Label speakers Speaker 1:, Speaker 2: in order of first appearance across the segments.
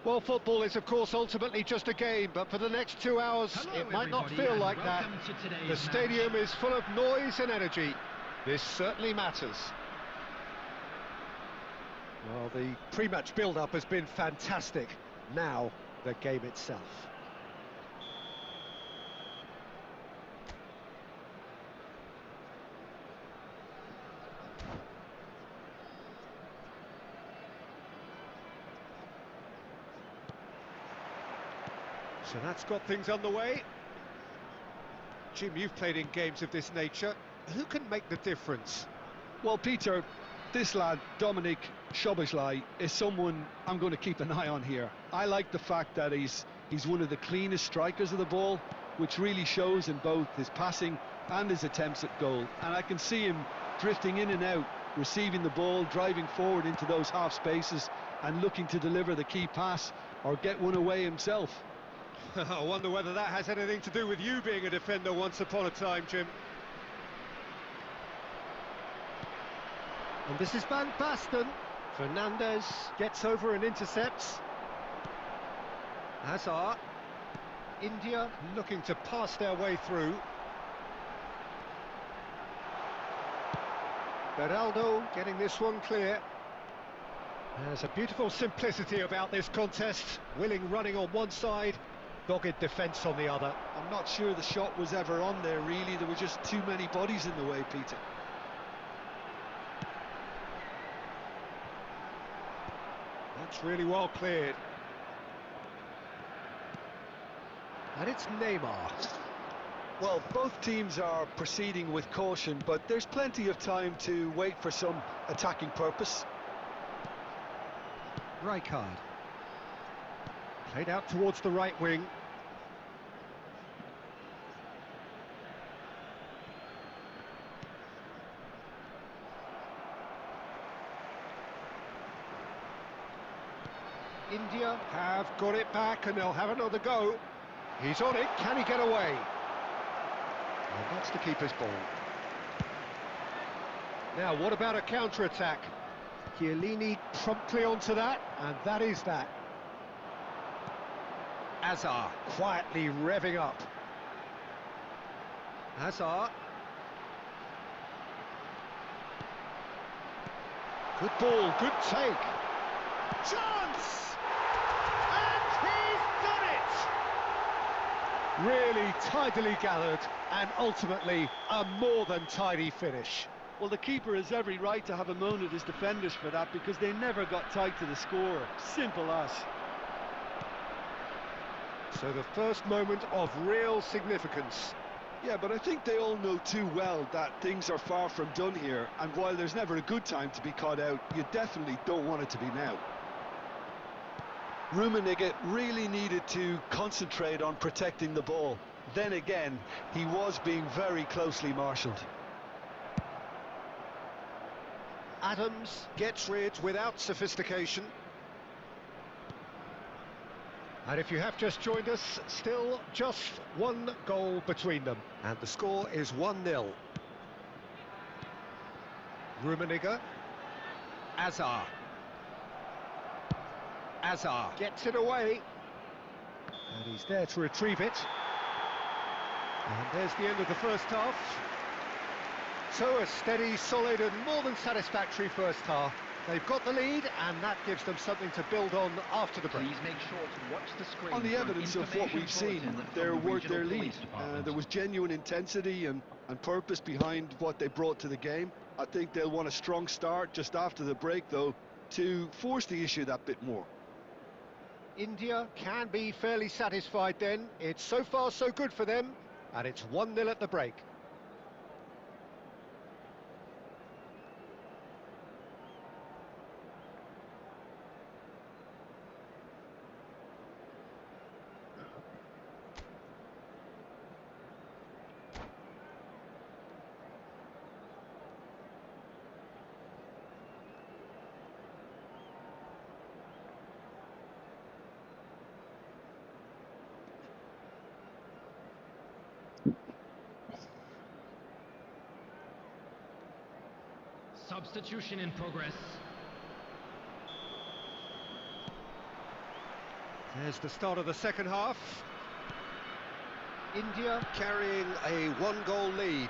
Speaker 1: Well, football is, of course, ultimately just a game, but for the next 2 hours,
Speaker 2: Hello,
Speaker 1: it might not
Speaker 2: everybody,
Speaker 1: feel
Speaker 2: and
Speaker 1: like that.
Speaker 2: welcome to today's
Speaker 1: The stadium
Speaker 2: match.
Speaker 1: is full of noise and energy. This certainly matters. Well, the pre-match build-up has been fantastic. Now, the game itself. So that's got things underway. Jim, you've played in games of this nature. Who can make the difference?
Speaker 3: Well, Peter, this lad, Dominic Szoboszlai, is someone I'm going to keep an eye on here. I like the fact that he's one of the cleanest strikers of the ball, which really shows in both his passing and his attempts at goal. And I can see him drifting in and out, receiving the ball, driving forward into those half spaces and looking to deliver the key pass or get one away himself.
Speaker 1: I wonder whether that has anything to do with you being a defender once upon a time, Jim. And this is Van Basten. Fernandez gets over and intercepts. Hazard. India looking to pass their way through. Beraldo getting this one clear. There's a beautiful simplicity about this contest. Willing running on one side, dogged defence on the other.
Speaker 3: I'm not sure the shot was ever on there, really. There were just too many bodies in the way, Peter.
Speaker 1: That's really well cleared. And it's Neymar.
Speaker 3: Well, both teams are proceeding with caution, but there's plenty of time to wait for some attacking purpose.
Speaker 1: Rijkaard. Played out towards the right wing. India have got it back and they'll have another go. He's on it, can he get away? And that's the keeper's ball. Now, what about a counter-attack? Chiellini promptly onto that, and that is that. Hazard quietly revving up. Hazard. Good ball, good take. Chance! And he's done it! Really tidily gathered, and ultimately a more than tidy finish.
Speaker 3: Well, the keeper has every right to have a moan at his defenders for that because they never got tight to the score. Simple as.
Speaker 1: So the first moment of real significance.
Speaker 3: Yeah, but I think they all know too well that things are far from done here, and while there's never a good time to be caught out, you definitely don't want it to be now. Rummenigge really needed to concentrate on protecting the ball. Then again, he was being very closely marshalled.
Speaker 1: Adams gets rid without sophistication. And if you have just joined us, still just one goal between them. And the score is 1-0. Rummenigge. Hazard. Hazard gets it away. And he's there to retrieve it. And there's the end of the first half. So a steady, solid and more than satisfactory first half. They've got the lead and that gives them something to build on after the break.
Speaker 2: Please make sure to watch the screen.
Speaker 3: On the
Speaker 2: for an
Speaker 3: evidence of what
Speaker 2: information
Speaker 3: we've seen,
Speaker 2: bulletin
Speaker 3: they're
Speaker 2: from the
Speaker 3: worth their
Speaker 2: Regional
Speaker 3: lead.
Speaker 2: Police Department.
Speaker 3: There was genuine intensity and purpose behind what they brought to the game. I think they'll want a strong start just after the break, though, to force the issue that bit more.
Speaker 1: India can be fairly satisfied then. It's so far so good for them. And it's 1-0 at the break.
Speaker 2: Substitution in progress.
Speaker 1: There's the start of the second half. India carrying a one-goal lead.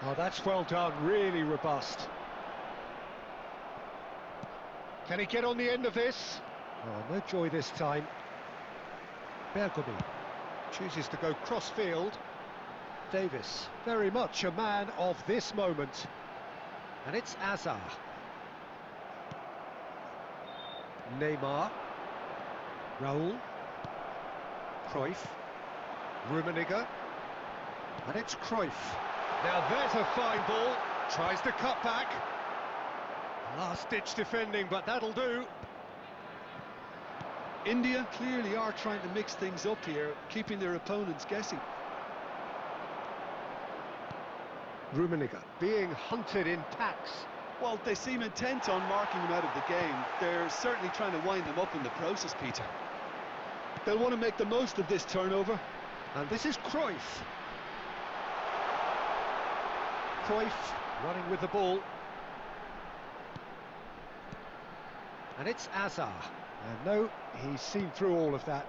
Speaker 1: Oh, that's well done, really robust. Can he get on the end of this? Oh, no joy this time. Bergomi chooses to go cross-field. Davis, very much a man of this moment. And it's Azar. Neymar. Raul. Cruyff. Rummenigge. And it's Cruyff. Now there's a fine ball. Tries to cut back. Last-ditch defending, but that'll do.
Speaker 3: India clearly are trying to mix things up here, keeping their opponents guessing.
Speaker 1: Rummenigge being hunted in packs.
Speaker 3: Well, they seem intent on marking him out of the game. They're certainly trying to wind him up in the process, Peter. They'll want to make the most of this turnover.
Speaker 1: And this is Cruyff. Cruyff running with the ball. And it's Azar. And no, he's seen through all of that.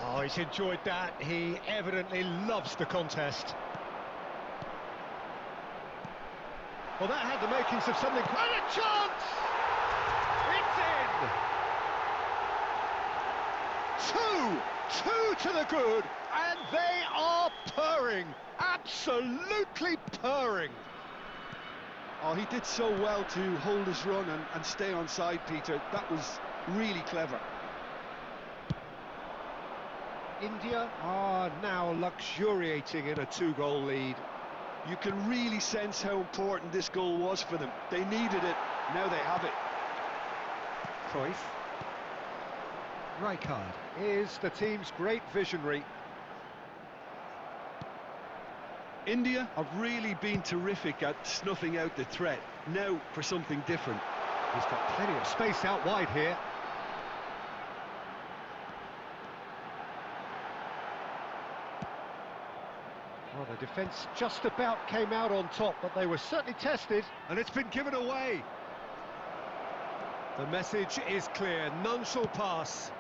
Speaker 1: Oh, he's enjoyed that. He evidently loves the contest. Well, that had the makings of something. And a chance! It's in! Two to the good, and they are purring. Absolutely purring.
Speaker 3: Oh, he did so well to hold his run and stay on side, Peter. That was really clever.
Speaker 1: India are now luxuriating in a two-goal lead.
Speaker 3: You can really sense how important this goal was for them. They needed it, now they have it.
Speaker 1: Cruyff. Rijkaard is the team's great visionary.
Speaker 3: India have really been terrific at snuffing out the threat. Now for something different.
Speaker 1: He's got plenty of space out wide here. Well, the defence just about came out on top, but they were certainly tested, and it's been given away. The message is clear, none shall pass.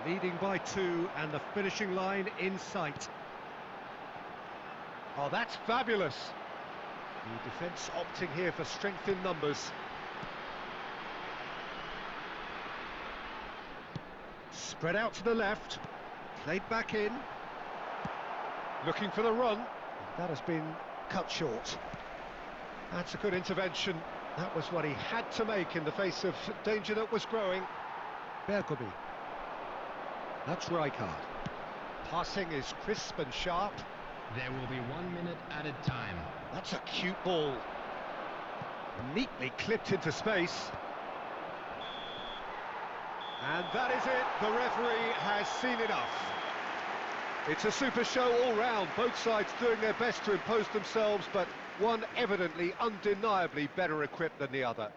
Speaker 1: Leading by 2, and the finishing line in sight. Oh, that's fabulous. The defence opting here for strength in numbers. Spread out to the left, played back in. Looking for the run. That has been cut short. That's a good intervention. That was what he had to make in the face of danger that was growing. Bergomi. That's Rijkaard. Passing is crisp and sharp.
Speaker 2: There will be 1 minute at a time.
Speaker 1: That's a cute ball. Neatly clipped into space. And that is it. The referee has seen enough. It's a super show all round, both sides doing their best to impose themselves, but one evidently, undeniably better equipped than the other.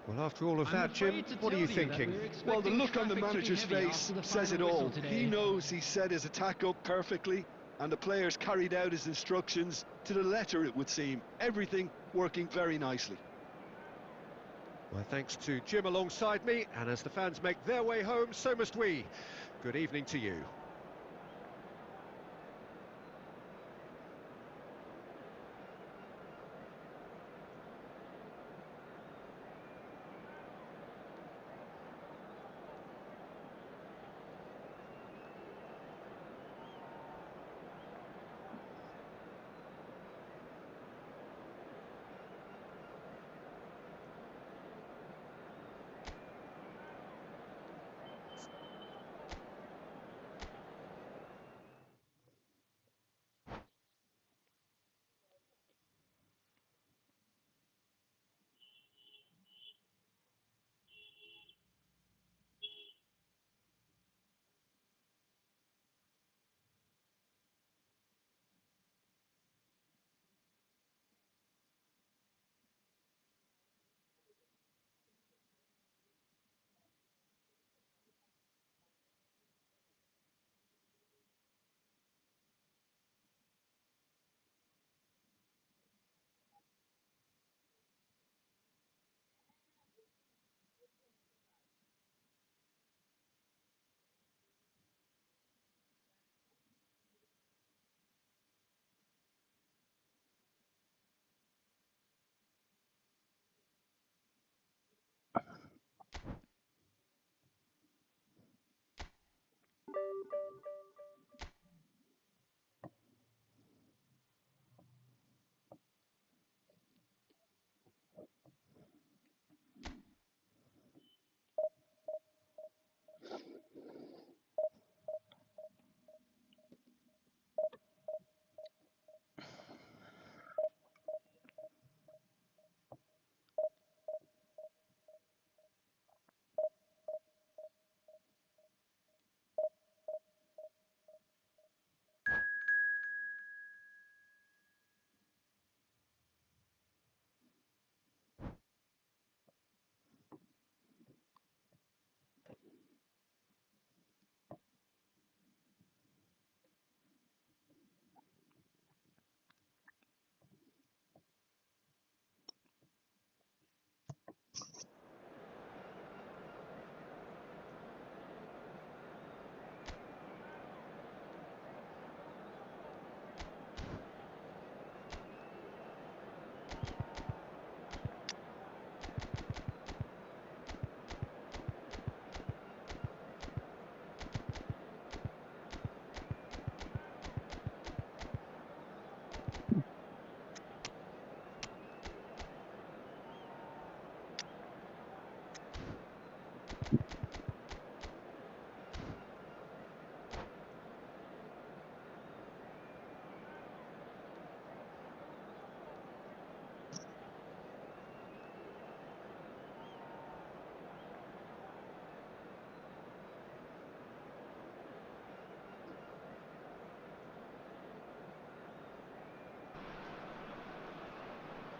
Speaker 1: Well, after all of that, Jim, what are you thinking?
Speaker 3: Well, the look on the manager's face says it all. He knows he set his attack up perfectly, and the players carried out his instructions to the letter, it would seem. Everything working very nicely.
Speaker 1: Well, thanks to Jim alongside me, and as the fans make their way home, so must we. Good evening to you.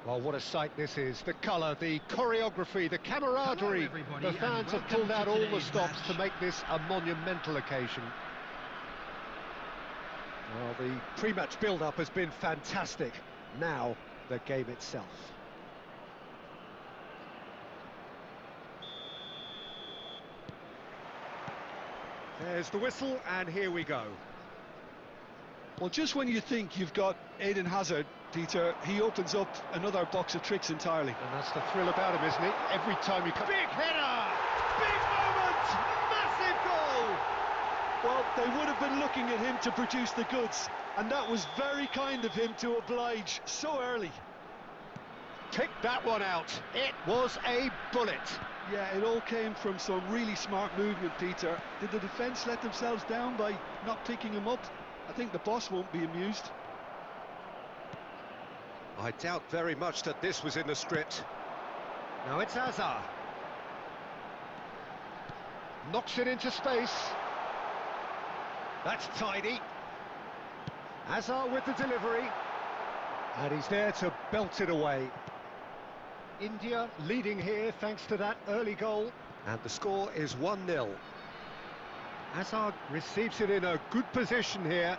Speaker 1: Well, what a sight this is. The colour, the choreography, the camaraderie.
Speaker 2: everybody,
Speaker 1: The fans
Speaker 2: and
Speaker 1: have pulled out
Speaker 2: welcome to
Speaker 1: all the
Speaker 2: today's
Speaker 1: stops to
Speaker 2: match.
Speaker 1: make this a monumental occasion. Well, the pre-match build-up has been fantastic. Now, the game itself. There's the whistle, and here we go.
Speaker 3: Well, just when you think you've got Eden Hazard, Peter, he opens up another box of tricks entirely.
Speaker 1: And that's the thrill about him, isn't it? Every time you come... Big header! Big moment! Massive goal!
Speaker 3: Well, they would have been looking at him to produce the goods, and that was very kind of him to oblige so early.
Speaker 1: Picked that one out. It was a bullet.
Speaker 3: Yeah, it all came from some really smart movement, Peter. Did the defence let themselves down by not picking him up? I think the boss won't be amused.
Speaker 1: I doubt very much that this was in the script. Now it's Hazard. Knocks it into space. That's tidy. Hazard with the delivery. And he's there to belt it away. India leading here thanks to that early goal. And the score is 1-0. Hazard receives it in a good position here.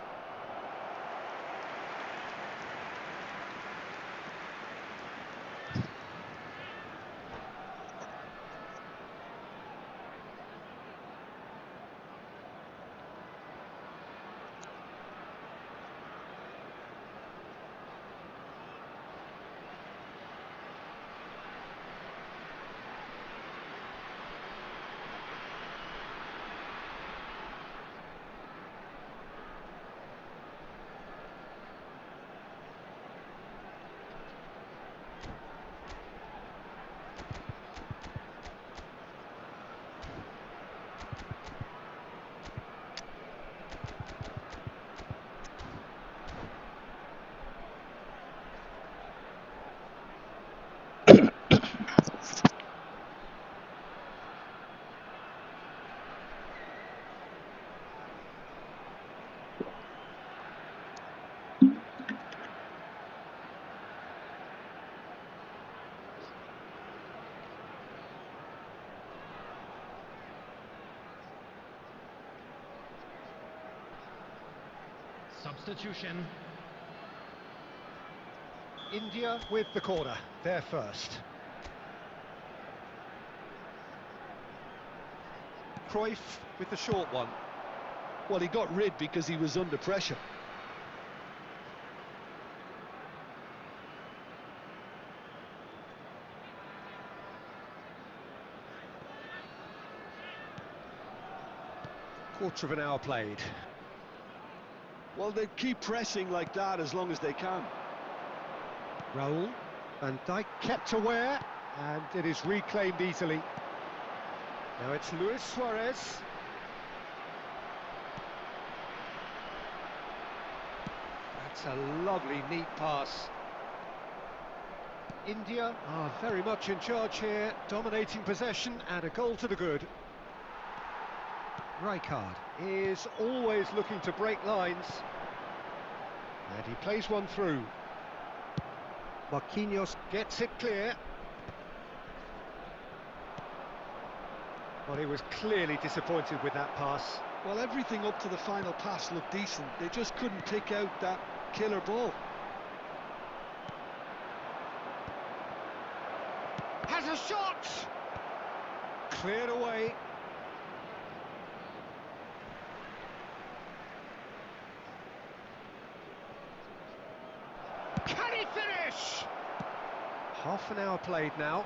Speaker 2: Substitution.
Speaker 1: India with the corner, they're first. Cruyff with the short one.
Speaker 3: Well, he got rid because he was under pressure.
Speaker 1: Quarter of an hour played.
Speaker 3: Well, they keep pressing like that as long as they can.
Speaker 1: Raul, Van Dijk kept aware, and it is reclaimed easily. Now it's Luis Suarez. That's a lovely, neat pass. India are very much in charge here, dominating possession and a goal to the good. Rijkaard is always looking to break lines. And he plays one through. Marquinhos gets it clear. Well, he was clearly disappointed with that pass.
Speaker 3: Well, everything up to the final pass looked decent. They just couldn't pick out that killer ball.
Speaker 1: Has a shot! Cleared away. Can he finish? Half an hour played now.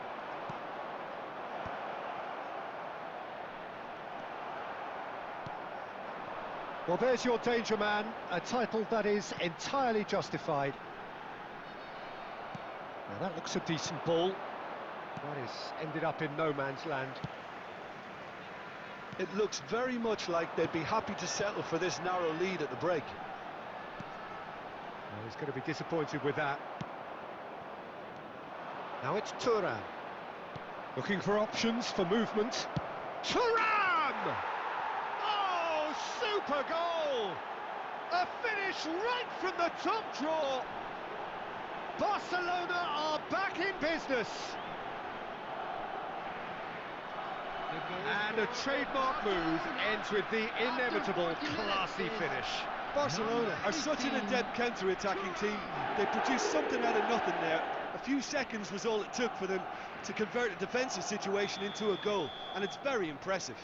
Speaker 1: Well, there's your danger man, a title that is entirely justified. Now that looks a decent ball. That is ended up in no man's land.
Speaker 3: It looks very much like they'd be happy to settle for this narrow lead at the break.
Speaker 1: Well, he's going to be disappointed with that. Now it's Thuram. Looking for options for movement. Thuram! Oh, super goal! A finish right from the top draw. Barcelona are back in business. And a trademark move ends with the inevitable classy finish.
Speaker 3: Barcelona are such an adept counter-attacking team. They produced something out of nothing there. A few seconds was all it took for them to convert a defensive situation into a goal, and it's very impressive.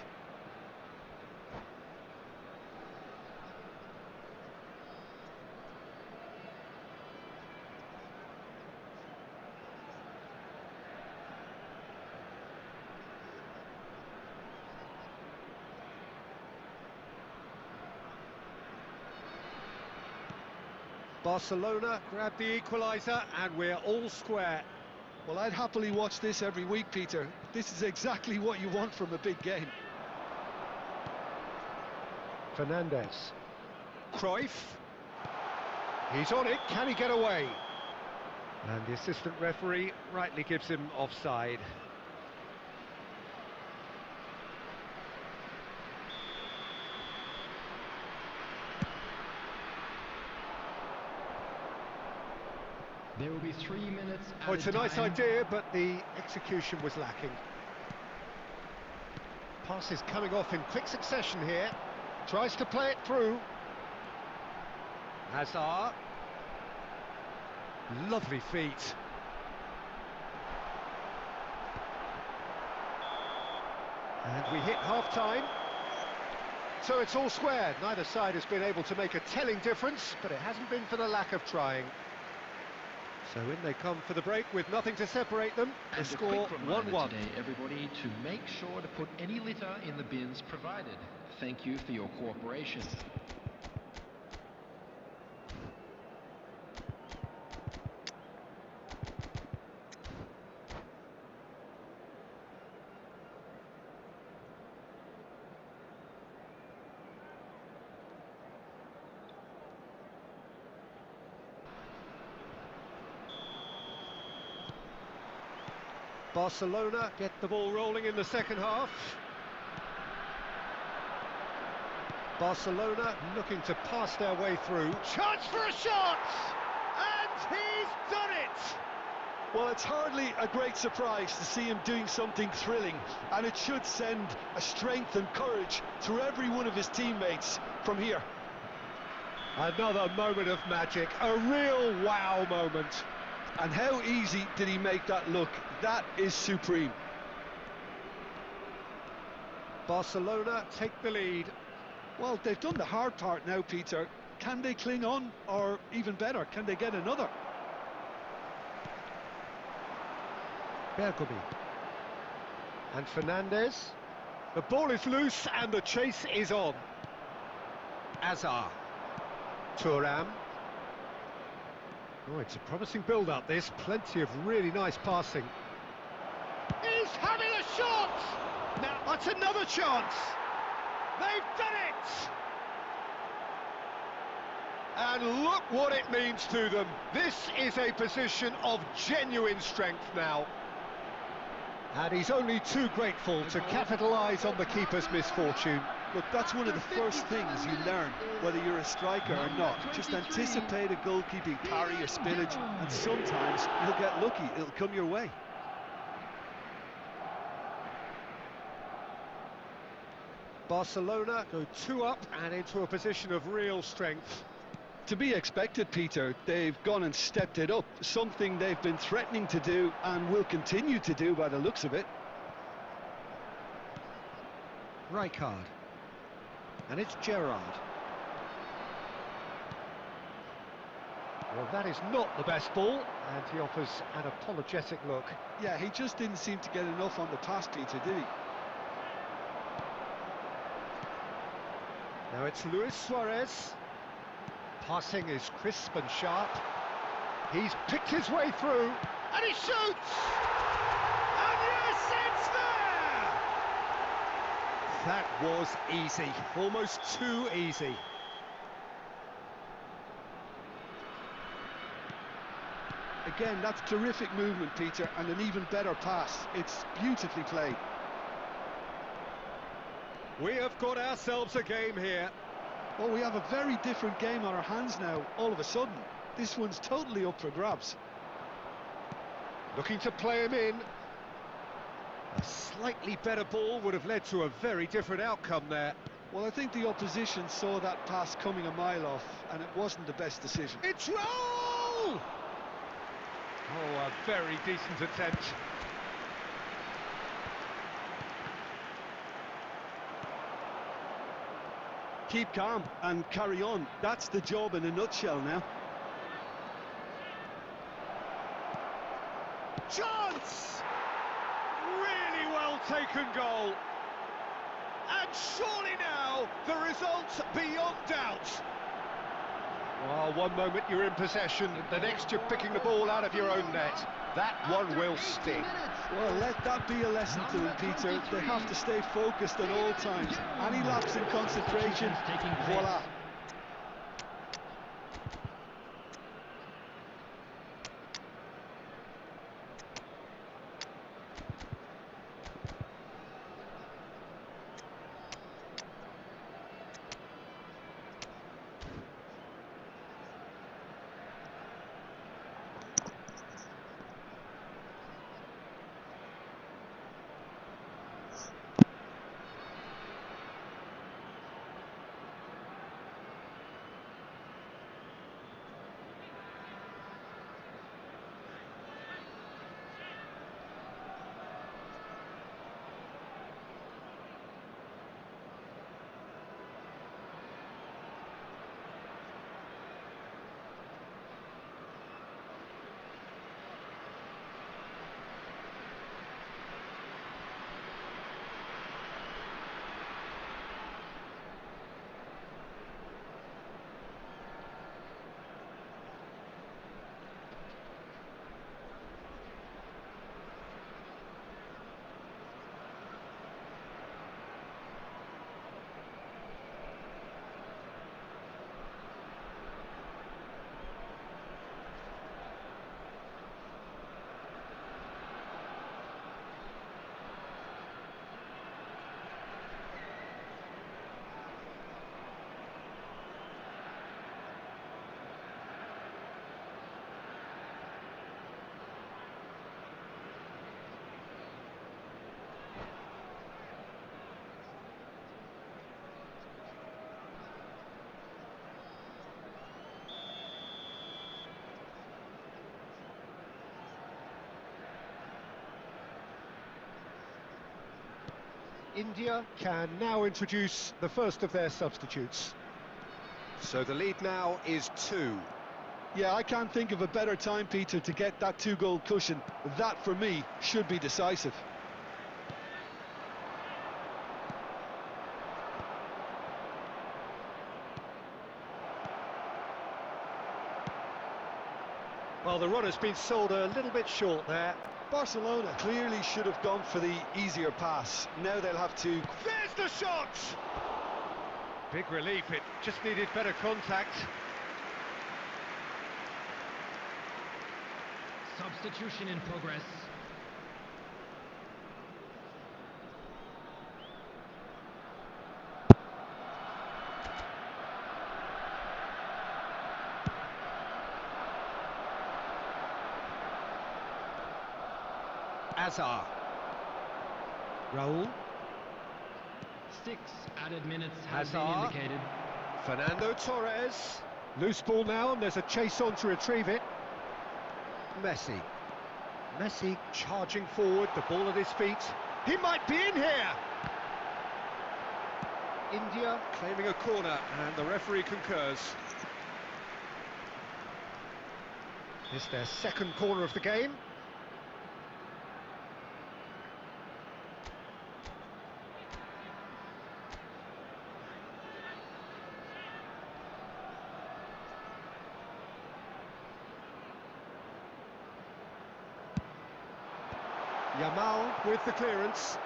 Speaker 1: Barcelona grab the equaliser and we're all square.
Speaker 3: Well, I'd happily watch this every week, Peter. This is exactly what you want from a big game.
Speaker 1: Fernandez. Cruyff. He's on it, can he get away? And the assistant referee rightly gives him offside.
Speaker 2: There will be 3 minutes
Speaker 1: Oh, it's a nice idea, but the execution was lacking. Passes coming off in quick succession here. Tries to play it through. Hazard. Lovely feet. And we hit half-time. So it's all square. Neither side has been able to make a telling difference, but it hasn't been for the lack of trying. So in they come for the break with nothing to separate them. The
Speaker 2: And
Speaker 1: score
Speaker 2: a quick reminder
Speaker 1: 1-1.
Speaker 2: today, everybody, to make sure to put any litter in the bins provided. Thank you for your cooperation.
Speaker 1: Barcelona get the ball rolling in the second half. Barcelona looking to pass their way through. Chance for a shot! And he's done it!
Speaker 3: Well, it's hardly a great surprise to see him doing something thrilling, and it should send a strength and courage through every one of his teammates from here.
Speaker 1: Another moment of magic, a real wow moment.
Speaker 3: And how easy did he make that look? That is supreme.
Speaker 1: Barcelona take the lead.
Speaker 3: Well, they've done the hard part now, Peter. Can they cling on, or even better, can they get another?
Speaker 1: Bergomi. And Fernandez. The ball is loose and the chase is on. Hazard. Thuram. Oh, it's a promising build-up, this. Plenty of really nice passing. He's having a shot! Now, that's another chance! They've done it! And look what it means to them. This is a position of genuine strength now. And he's only too grateful to capitalise on the keeper's misfortune.
Speaker 3: Look, that's one of the first things you learn, whether you're a striker or not. Just anticipate a goalkeeping parry or spillage, and sometimes you'll get lucky, it'll come your way.
Speaker 1: Barcelona go 2 up and into a position of real strength.
Speaker 3: To be expected, Peter. They've gone and stepped it up, something they've been threatening to do and will continue to do by the looks of it.
Speaker 1: Rijkaard. And it's Gerrard. Well, that is not the best ball, and he offers an apologetic look.
Speaker 3: Yeah, he just didn't seem to get enough on the pass, Peter, did he?
Speaker 1: Now it's Luis Suarez. Passing is crisp and sharp. He's picked his way through, and he shoots! And yes, it's there! That was easy, almost too easy.
Speaker 3: Again, that's terrific movement, Peter, and an even better pass. It's beautifully played.
Speaker 1: We have got ourselves a game here.
Speaker 3: Well, we have a very different game on our hands now, all of a sudden. This one's totally up for grabs.
Speaker 1: Looking to play him in. A slightly better ball would have led to a very different outcome there.
Speaker 3: Well, I think the opposition saw that pass coming a mile off, and it wasn't the best decision.
Speaker 1: It's roll! Oh, a very decent attempt.
Speaker 3: Keep calm and carry on. That's the job in a nutshell now.
Speaker 1: Chance! Really well taken goal. And surely now, the result beyond doubt. Well, one moment you're in possession, the next you're picking the ball out of your own net. That one will sting.
Speaker 3: Well, let that be a lesson to them, Peter. They have to stay focused at all times. Any lapse in concentration, voila.
Speaker 1: India can now introduce the first of their substitutes. So the lead now is 2.
Speaker 3: Yeah, I can't think of a better time, Peter, to get that 2-goal cushion. That, for me, should be decisive.
Speaker 1: Well, the run has been sold a little bit short there.
Speaker 3: Barcelona clearly should have gone for the easier pass. Now they'll have to...
Speaker 1: There's the shot! Big relief, it just needed better contact.
Speaker 2: Substitution in progress.
Speaker 1: Azar. Raul.
Speaker 2: 6 added minutes has been
Speaker 1: Hazard.
Speaker 2: indicated.
Speaker 1: Fernando Torres. Loose ball now, and there's a chase on to retrieve it. Messi. Messi charging forward, the ball at his feet. He might be in here! India claiming a corner, and the referee concurs. It's their second corner of the game. Yamal with the clearance.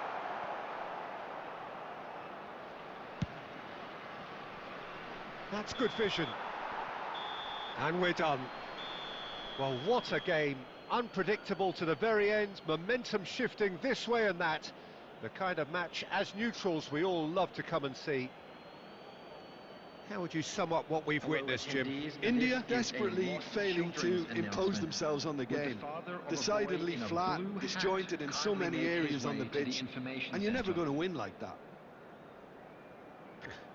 Speaker 1: That's good vision. And we're done. Well, what a game. Unpredictable to the very end, momentum shifting this way and that. The kind of match, as neutrals, we all love to come and see. How would you sum up what we've
Speaker 2: Hello,
Speaker 1: witnessed, Jim?
Speaker 2: attendees.
Speaker 3: India
Speaker 2: This is a
Speaker 3: desperately
Speaker 2: Lost
Speaker 3: failing to
Speaker 2: Children's
Speaker 3: impose
Speaker 2: announcement.
Speaker 3: themselves on the
Speaker 2: Would
Speaker 3: game.
Speaker 2: father of a boy
Speaker 3: Decidedly
Speaker 2: in a
Speaker 3: flat,
Speaker 2: blue hat
Speaker 3: disjointed in so
Speaker 2: kindly
Speaker 3: many
Speaker 2: make his
Speaker 3: areas on the
Speaker 2: way to
Speaker 3: pitch,
Speaker 2: information
Speaker 3: and you're never
Speaker 2: centre?
Speaker 3: going to win like that.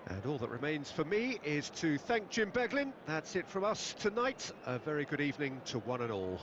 Speaker 1: And all that remains for me is to thank Jim Beglin. That's it from us tonight. A very good evening to one and all.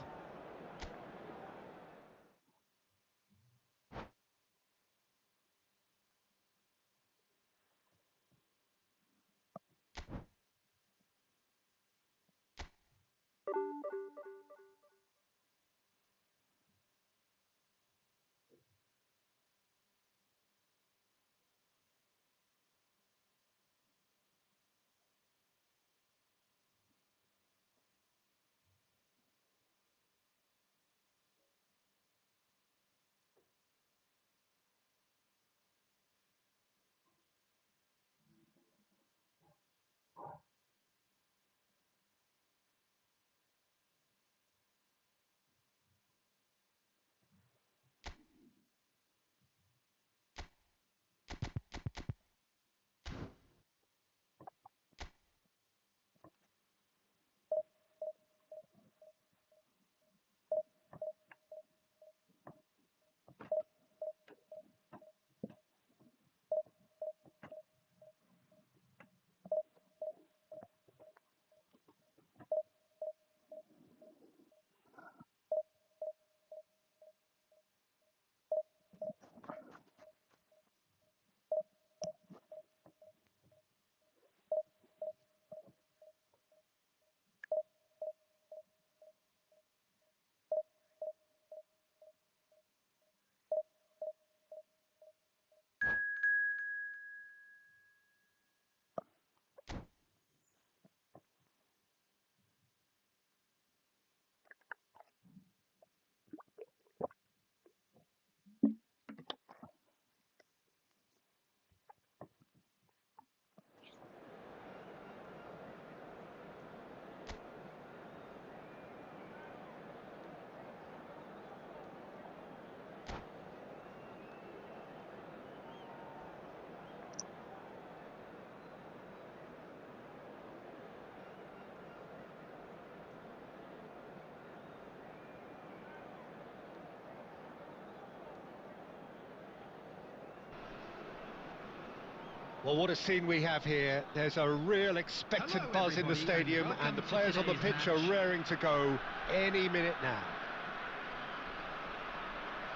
Speaker 1: Well, what a scene we have here. There's a real expectant
Speaker 2: Hello,
Speaker 1: buzz in the
Speaker 2: everybody,
Speaker 1: stadium,
Speaker 2: and
Speaker 1: and the
Speaker 2: welcome to
Speaker 1: players on the
Speaker 2: today's
Speaker 1: pitch are
Speaker 2: match.
Speaker 1: raring to go any minute now.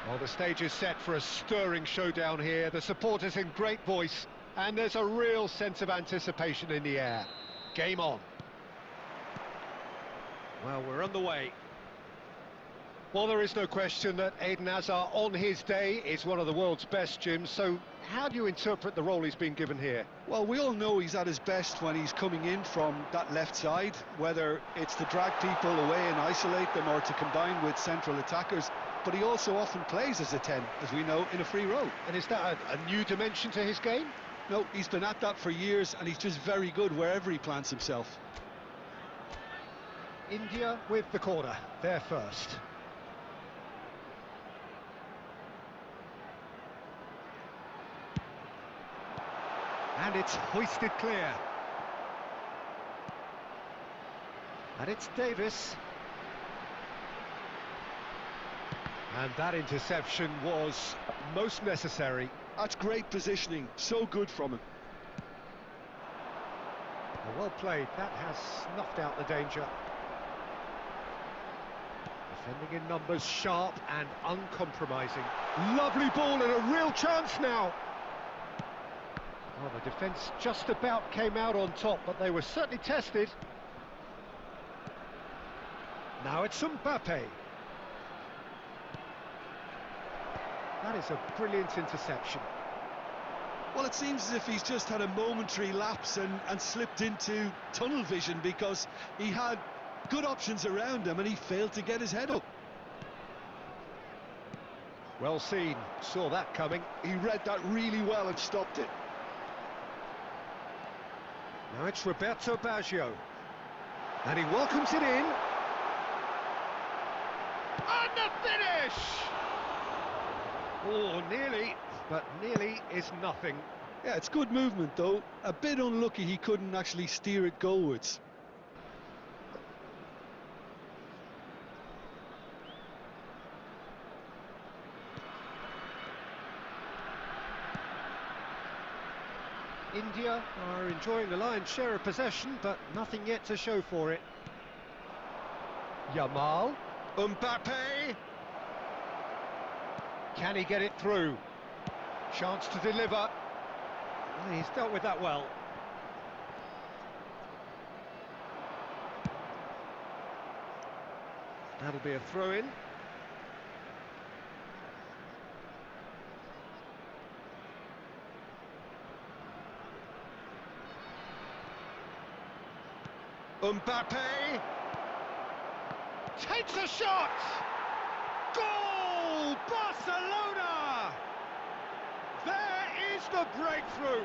Speaker 1: Well, the stage is set for a stirring showdown here. The supporters in great voice, and there's a real sense of anticipation in the air. Game on. Well, we're on the way. Well, there is no question that Eden Hazard, on his day, is one of the world's best, Jim. So how do you interpret the role he's been given here?
Speaker 3: Well, we all know he's at his best when he's coming in from that left side, whether it's to drag people away and isolate them or to combine with central attackers. But he also often plays as a 10, as we know, in a free role.
Speaker 1: And is that a new dimension to his game?
Speaker 3: No, he's been at that for years, and he's just very good wherever he plants himself.
Speaker 1: India with the corner, they're first. And it's hoisted clear. And it's Davis. And that interception was most necessary.
Speaker 3: That's great positioning, so good from him.
Speaker 1: Well played, that has snuffed out the danger. Defending in numbers, sharp and uncompromising. Lovely ball and a real chance now. Well, the defence just about came out on top, but they were certainly tested. Now it's Mbappe. That is a brilliant interception.
Speaker 3: Well, it seems as if he's just had a momentary lapse and slipped into tunnel vision, because he had good options around him and he failed to get his head up.
Speaker 1: Well seen, saw that coming.
Speaker 3: He read that really well and stopped it.
Speaker 1: Now it's Roberto Baggio. And he welcomes it in. And the finish! Oh, nearly, but nearly is nothing.
Speaker 3: Yeah, it's good movement though. A bit unlucky he couldn't actually steer it goalwards.
Speaker 1: India are enjoying the lion's share of possession, but nothing yet to show for it. Yamal. Mbappe. Can he get it through? Chance to deliver. He's dealt with that well. That'll be a throw-in. Mbappe takes a shot! Goal! Barcelona! There is the breakthrough!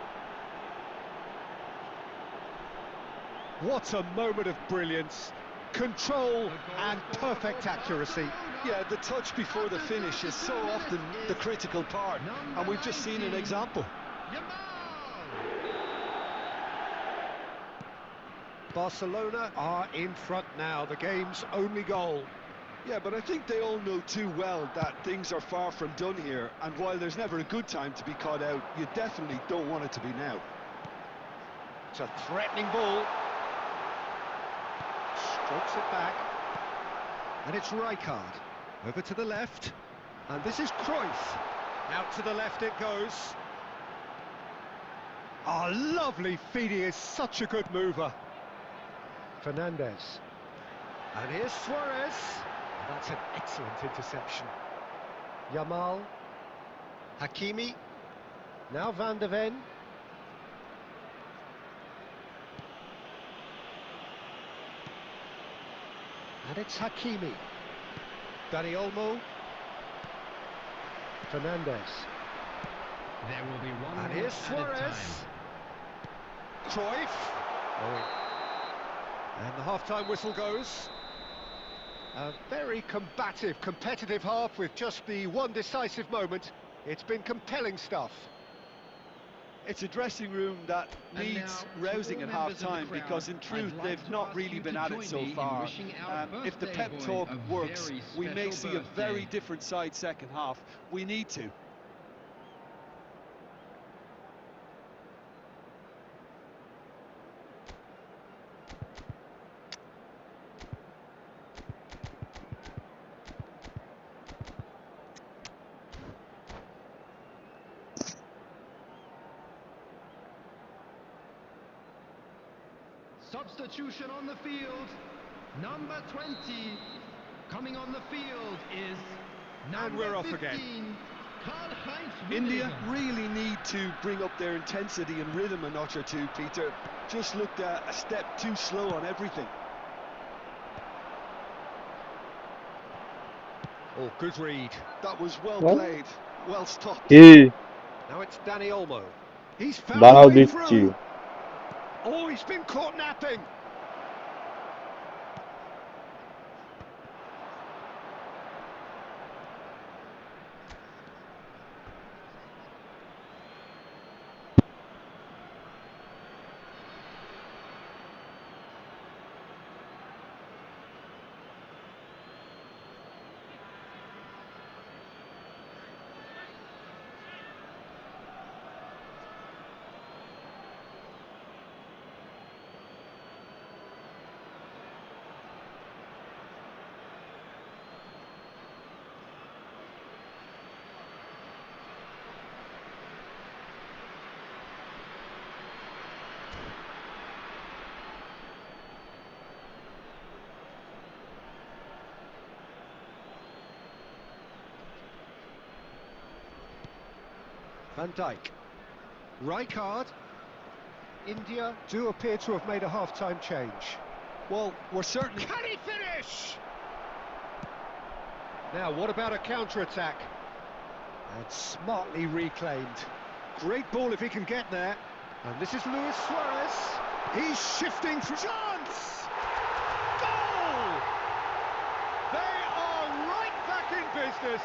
Speaker 1: What a moment of brilliance, control and perfect accuracy.
Speaker 3: Yeah, the touch before the finish is so often the critical part, and we've just seen an example.
Speaker 1: Barcelona are in front now, the game's only goal.
Speaker 3: Yeah, but I think they all know too well that things are far from done here, and while there's never a good time to be caught out, you definitely don't want it to be now.
Speaker 1: It's a threatening ball. Strokes it back. And it's Rijkaard. Over to the left. And this is Cruyff. Out to the left it goes. Ah, lovely feed. He is such a good mover. Fernandez. And here's Suarez. And that's an excellent interception. Yamal. Hakimi. Now Van de Ven. And it's Hakimi. Dani Olmo. Fernandez.
Speaker 2: There will be one
Speaker 1: And
Speaker 2: more
Speaker 1: here's
Speaker 2: added
Speaker 1: Suarez. Cruyff. Oh. And the half-time whistle goes. A very combative, competitive half with just the one decisive moment. It's been compelling stuff.
Speaker 3: It's a dressing room that needs rousing at half-time because in truth they've not really been at it so far. If the pep talk works, we may see a very different side second half. We need to.
Speaker 2: Substitution on the field, number 20. Coming on the field is
Speaker 1: And we're off
Speaker 2: 15,
Speaker 1: again.
Speaker 3: India really need to bring up their intensity and rhythm a notch or two, Peter. Just looked a step too slow on everything.
Speaker 1: Oh, good read.
Speaker 3: That was well
Speaker 4: What?
Speaker 3: played, well stopped.
Speaker 1: Now it's Dani Olmo. He's found a way through.
Speaker 4: Banaldicci.
Speaker 1: Oh, he's been caught napping. Van Dijk. Rijkaard. India do appear to have made a half-time change.
Speaker 3: Well, we're certainly...
Speaker 1: Can he finish? Now, what about a counter-attack? And smartly reclaimed. Great ball if he can get there. And this is Luis Suarez. He's shifting through. Chance! Goal! They are right back in business.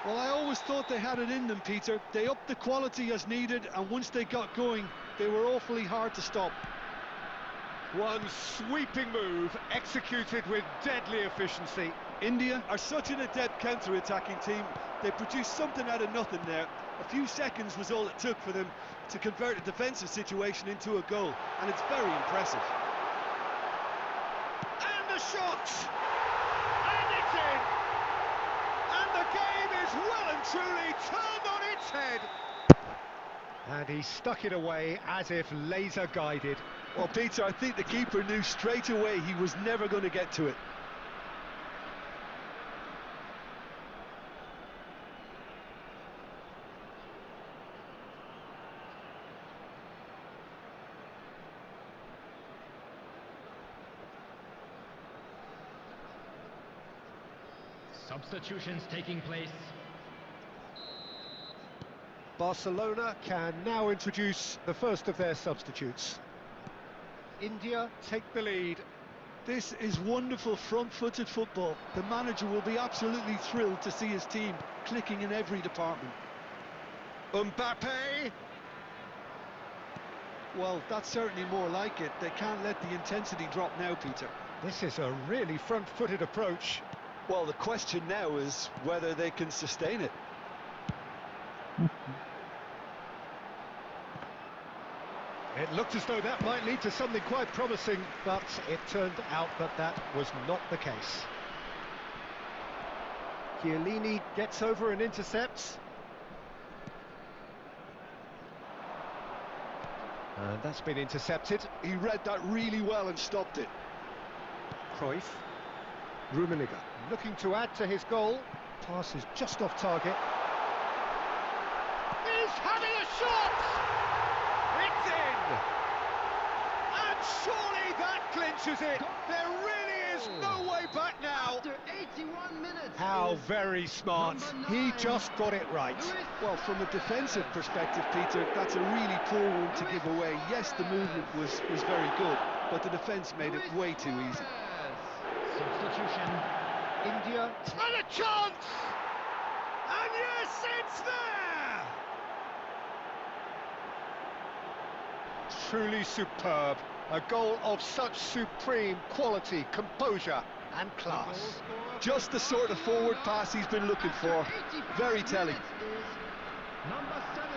Speaker 3: Well, I always thought they had it in them, Peter. They upped the quality as needed, and once they got going, they were awfully hard to stop.
Speaker 1: One sweeping move, executed with deadly efficiency.
Speaker 3: India are such an adept counter-attacking team. They produced something out of nothing there. A few seconds was all it took for them to convert a defensive situation into a goal, and it's very impressive.
Speaker 1: And the shot! And it's in! And the game is well and truly turned on its head! And he stuck it away as if laser guided.
Speaker 3: Well, Peter, I think the keeper knew straight away he was never going to get to it.
Speaker 2: Substitutions taking place.
Speaker 1: Barcelona can now introduce the first of their substitutes. India take the lead.
Speaker 3: This is wonderful front-footed football. The manager will be absolutely thrilled to see his team clicking in every department.
Speaker 1: Mbappe!
Speaker 3: Well, that's certainly more like it. They can't let the intensity drop now, Peter.
Speaker 1: This is a really front-footed approach.
Speaker 3: Well, the question now is whether they can sustain it.
Speaker 1: It looked as though that might lead to something quite promising, but it turned out that that was not the case. Chiellini gets over and intercepts. And that's been intercepted.
Speaker 3: He read that really well and stopped it.
Speaker 1: Cruyff. Rummenigge looking to add to his goal. Pass is just off target. He's having a shot! It's in! And surely that clinches it! There really is no way back now!
Speaker 2: After 81 minutes.
Speaker 1: How very smart. He just got it right.
Speaker 3: Well, from a defensive perspective, Peter, that's a really poor one to give away. Yes, the movement was very good, but the defence made it way too easy.
Speaker 2: Substitution.
Speaker 1: India. And a chance! And yes, it's there! Truly superb. A goal of such supreme quality, composure and class.
Speaker 3: Just the sort of forward pass he's been looking for. Very telling.
Speaker 2: Number 7.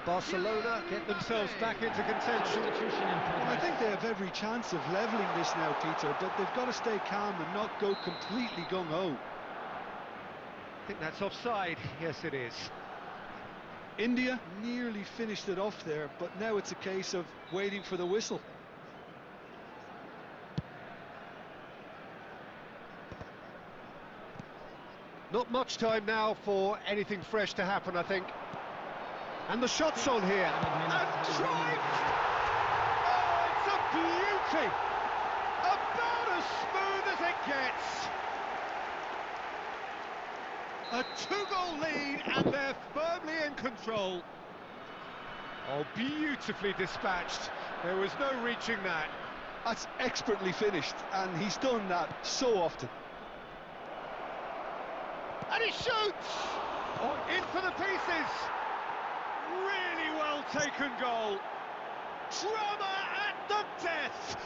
Speaker 1: Barcelona get themselves back into contention.
Speaker 3: Well, I think they have every chance of levelling this now, Peter, but they've got to stay calm and not go completely gung-ho.
Speaker 1: I think that's offside. Yes, it is.
Speaker 3: India nearly finished it off there, but now it's a case of waiting for the whistle.
Speaker 1: Not much time now for anything fresh to happen, I think. And the shot's on here. And drive! Oh, it's a beauty! About as smooth as it gets. A two-goal lead, and they're firmly in control. Oh, beautifully dispatched. There was no reaching that.
Speaker 3: That's expertly finished, and he's done that so often.
Speaker 1: And he shoots! Oh, in for the pieces! Really well taken goal. Drama at the death.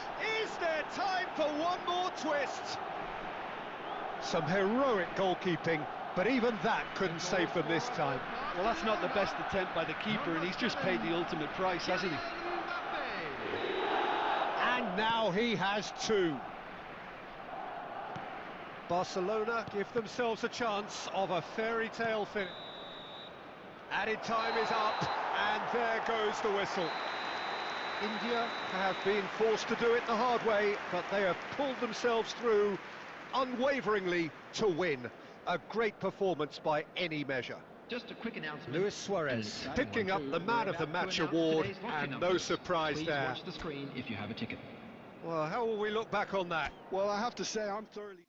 Speaker 1: Is there time for one more twist? Some heroic goalkeeping, but even that couldn't save them this time.
Speaker 3: Well, that's not the best attempt by the keeper, and he's just paid the ultimate price, hasn't he?
Speaker 1: And now he has two. Barcelona give themselves a chance of a fairy tale finish. Added time is up, and there goes the whistle. India have been forced to do it the hard way, but they have pulled themselves through unwaveringly to win. A great performance by any measure.
Speaker 2: Just a quick announcement.
Speaker 1: Luis Suarez picking up the Man of the Match award, and no surprise there.
Speaker 2: Please watch the screen if you have a ticket.
Speaker 1: Well, how will we look back on that?
Speaker 3: Well, I have to say, I'm thoroughly...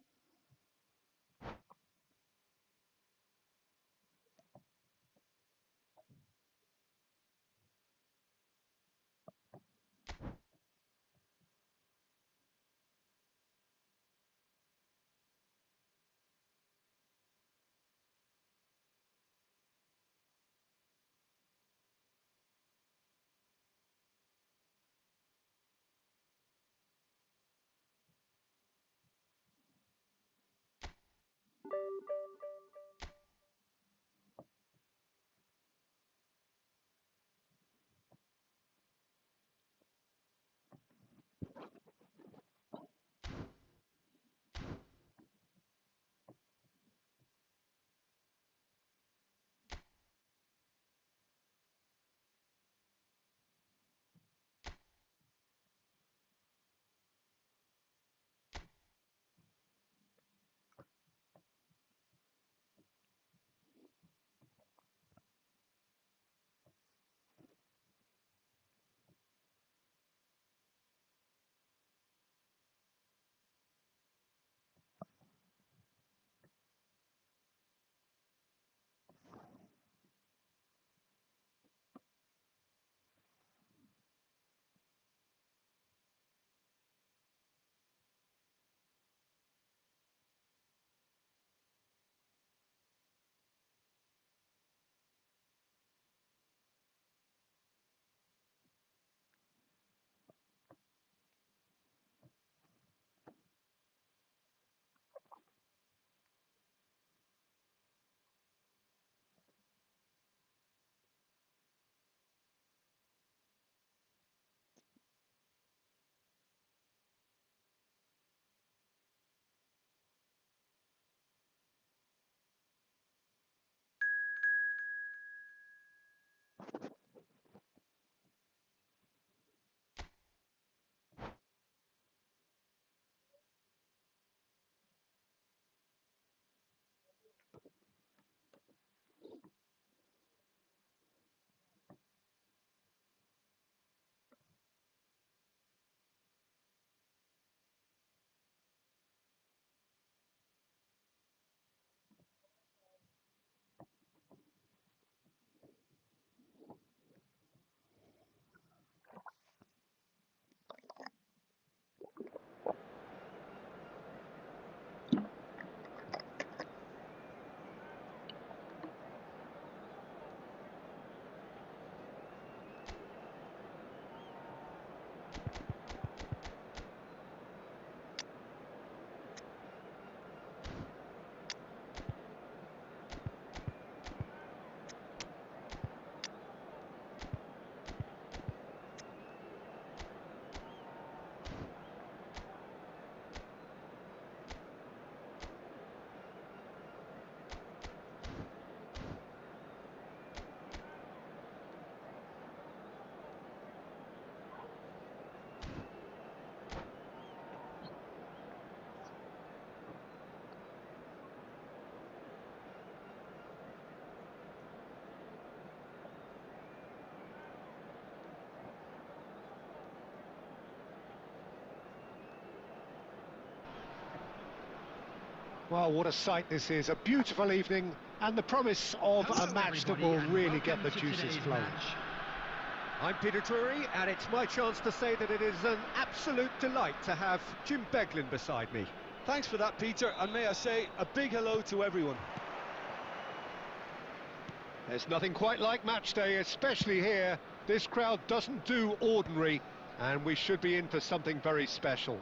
Speaker 1: Well, what a sight this is. A beautiful evening and the promise of
Speaker 2: Hello
Speaker 1: a match that
Speaker 2: everybody,
Speaker 1: will
Speaker 2: and
Speaker 1: really get
Speaker 2: welcome
Speaker 1: the
Speaker 2: to
Speaker 1: juices
Speaker 2: today's
Speaker 1: flowing.
Speaker 2: match.
Speaker 1: I'm Peter Drury, and it's my chance to say that it is an absolute delight to have Jim Beglin beside me.
Speaker 3: Thanks for that, Peter, and may I say a big hello to everyone.
Speaker 1: There's nothing quite like match day, especially here. This crowd doesn't do ordinary, and we should be in for something very special.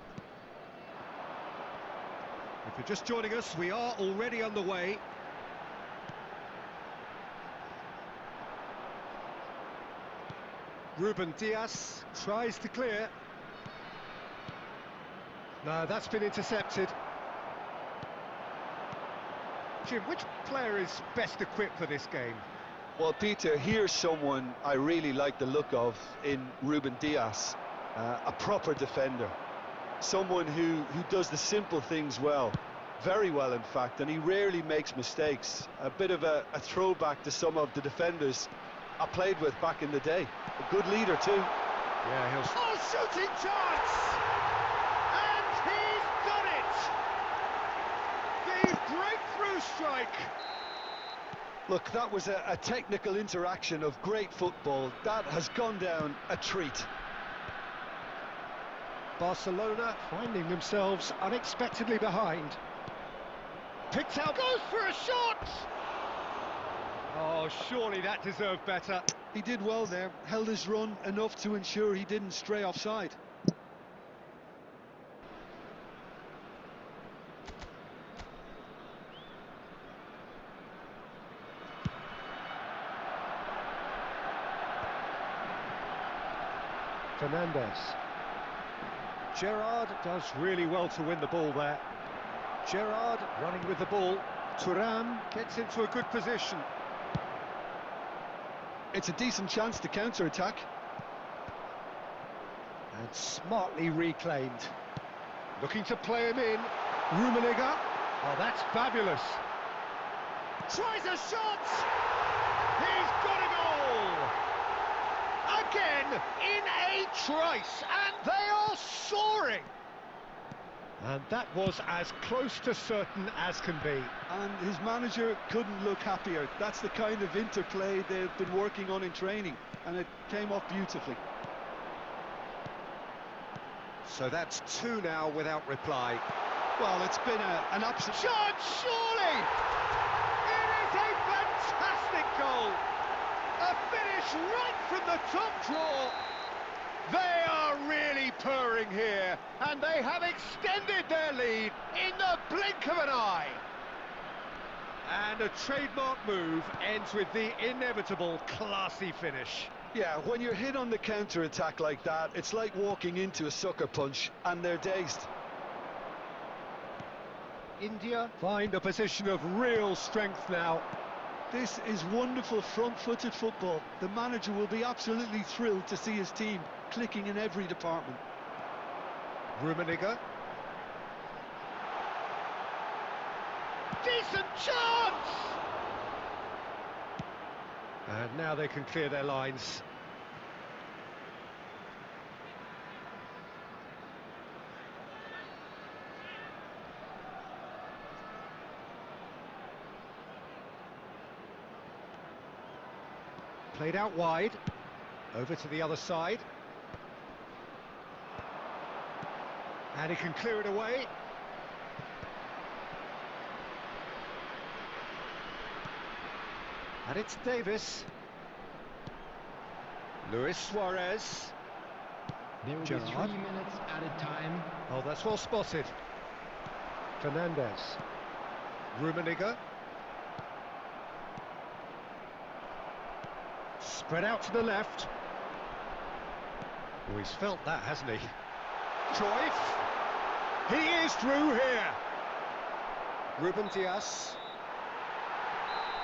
Speaker 1: If you're just joining us, we are already on the way. Ruben Dias tries to clear. No, that's been intercepted. Jim, which player is best equipped for this game?
Speaker 3: Well, Peter, here's someone I really like the look of in Ruben Dias, a proper defender. Someone who does the simple things well, very well in fact, and he rarely makes mistakes. A bit of a throwback to some of the defenders I played with back in the day. A good leader too.
Speaker 1: Yeah, he'll... Oh, shooting chance! And he's done it! The breakthrough strike!
Speaker 3: Look, that was a technical interaction of great football. That has gone down a treat.
Speaker 1: Barcelona finding themselves unexpectedly behind. Picked out, goes for a shot! Oh, surely that deserved better.
Speaker 3: He did well there, held his run enough to ensure he didn't stray offside.
Speaker 1: Fernandez. Gerrard does really well to win the ball there. Gerrard running with the ball. Thuram gets into a good position.
Speaker 3: It's a decent chance to counter-attack.
Speaker 1: And smartly reclaimed. Looking to play him in. Rummenigge. Oh, that's fabulous. Tries a shot! He's got a goal! Again, in a trice, and they are soaring! And that was as close to certain as can be.
Speaker 3: And his manager couldn't look happier. That's the kind of interplay they've been working on in training, and it came off beautifully.
Speaker 1: So that's two now without reply.
Speaker 3: Well, it's been an absolute...
Speaker 1: Shot, surely! It is a fantastic goal! A finish right from the top drawer! They are really purring here, and they have extended their lead in the blink of an eye. And a trademark move ends with the inevitable classy finish.
Speaker 3: Yeah, when you're hit on the counter-attack like that, it's like walking into a sucker punch, and they're dazed.
Speaker 1: India find a position of real strength now.
Speaker 3: This is wonderful front-footed football. The manager will be absolutely thrilled to see his team clicking in every department.
Speaker 1: Rummenigge. Decent chance! And now they can clear their lines. Played out wide, over to the other side. And he can clear it away. And it's Davis. Luis Suarez.
Speaker 2: There will be 3 minutes added time.
Speaker 1: Oh, that's well spotted. Fernandez. Rummenigge. Spread out to the left. Oh, he's felt that, hasn't he? Cruyff. He is through here. Ruben Dias.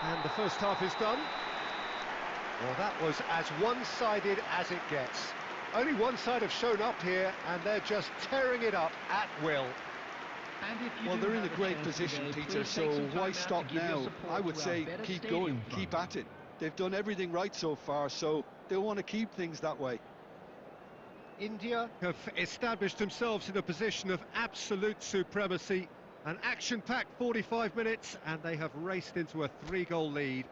Speaker 1: And the first half is done. Well, that was as one-sided as it gets. Only one side have shown up here, and they're just tearing it up at will.
Speaker 3: Well, they're in a great position, Peter, so why stop now? I would say keep going, keep at it. They've done everything right so far, so they'll want to keep things that way.
Speaker 1: India have established themselves in a position of absolute supremacy. An action-packed 45 minutes, and they have raced into a 3-goal lead.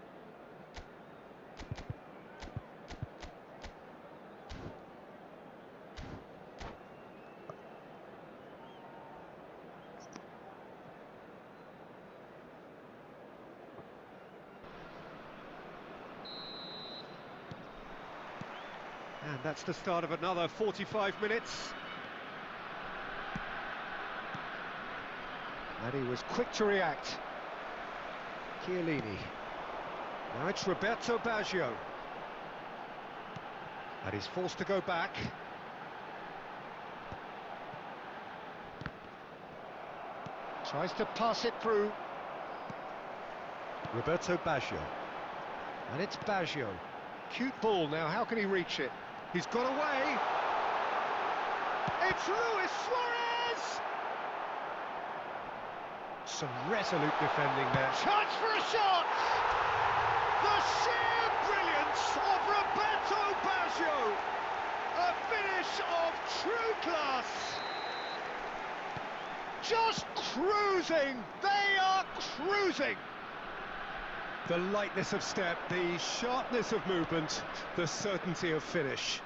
Speaker 1: And that's the start of another 45 minutes. And he was quick to react. Chiellini. Now it's Roberto Baggio. And he's forced to go back. Tries to pass it through. Roberto Baggio. And it's Baggio. Cute ball now, how can he reach it? He's got away. It's Luis Suarez! Some resolute defending there. Chance for a shot! The sheer brilliance of Roberto Baggio! A finish of true class! Just cruising! They are cruising! The lightness of step, the sharpness of movement, the certainty of finish.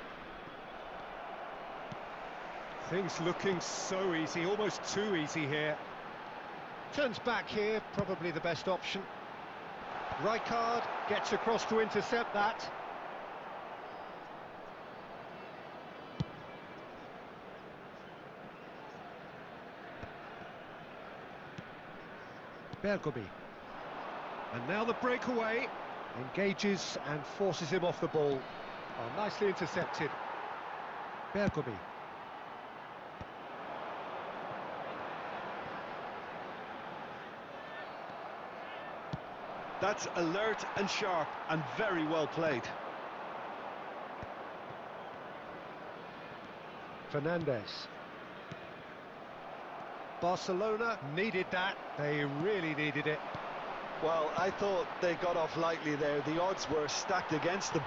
Speaker 1: Things looking so easy, almost too easy here. Turns back here, probably the best option. Rijkaard gets across to intercept that. Bergomi. And now the breakaway, engages and forces him off the ball. Oh, nicely intercepted. Bergomi.
Speaker 3: That's alert and sharp and very well played.
Speaker 1: Fernandes. Barcelona needed that, they really needed it.
Speaker 3: Well, I thought they got off lightly there. The odds were stacked against them.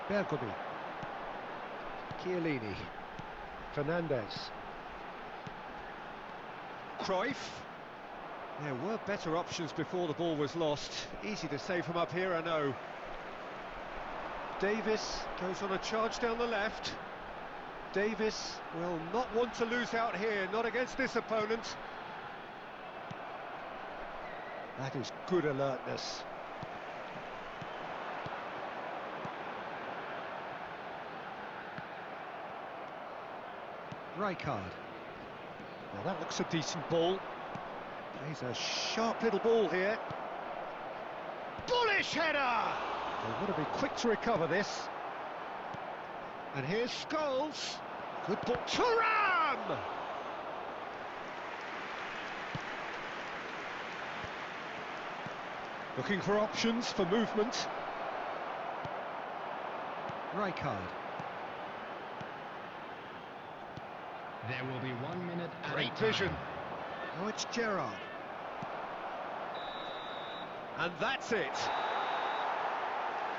Speaker 1: Bergomi. Chiellini. Fernandes. Cruyff. There were better options before the ball was lost. Easy to save from up here, I know. Davis goes on a charge down the left. Davis will not want to lose out here, not against this opponent. That is good alertness. Rijkaard. Well, that looks a decent ball. Plays a sharp little ball here. Bullish header! They've got to be quick to recover this. And here's Scholes. Good ball. Thuram! Looking for options for movement. Rijkaard.
Speaker 2: There will be 1 minute at
Speaker 1: Great
Speaker 2: a time.
Speaker 1: vision. Oh, it's Gerrard. And that's it.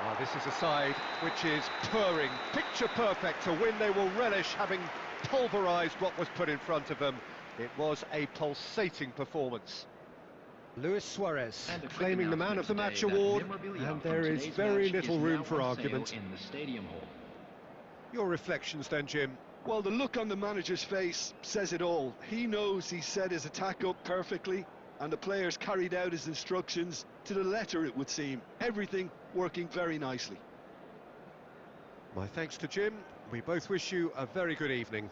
Speaker 1: Oh, this is a side which is purring, picture perfect. To win, they will relish having pulverised what was put in front of them. It was a pulsating performance. Luis Suarez
Speaker 2: And a quick
Speaker 1: claiming the Man of the
Speaker 2: announcement
Speaker 1: Match
Speaker 2: today that
Speaker 1: award,
Speaker 2: memorabilia
Speaker 1: and
Speaker 2: from
Speaker 1: there is
Speaker 2: today's
Speaker 1: very
Speaker 2: match
Speaker 1: little
Speaker 2: is
Speaker 1: room
Speaker 2: now
Speaker 1: for
Speaker 2: on sale
Speaker 1: argument.
Speaker 2: in the stadium hall.
Speaker 1: Your reflections then, Jim?
Speaker 3: Well, the look on the manager's face says it all. He knows he set his attack up perfectly, and the players carried out his instructions to the letter, it would seem. Everything working very nicely.
Speaker 1: My thanks to Jim. We both wish you a very good evening.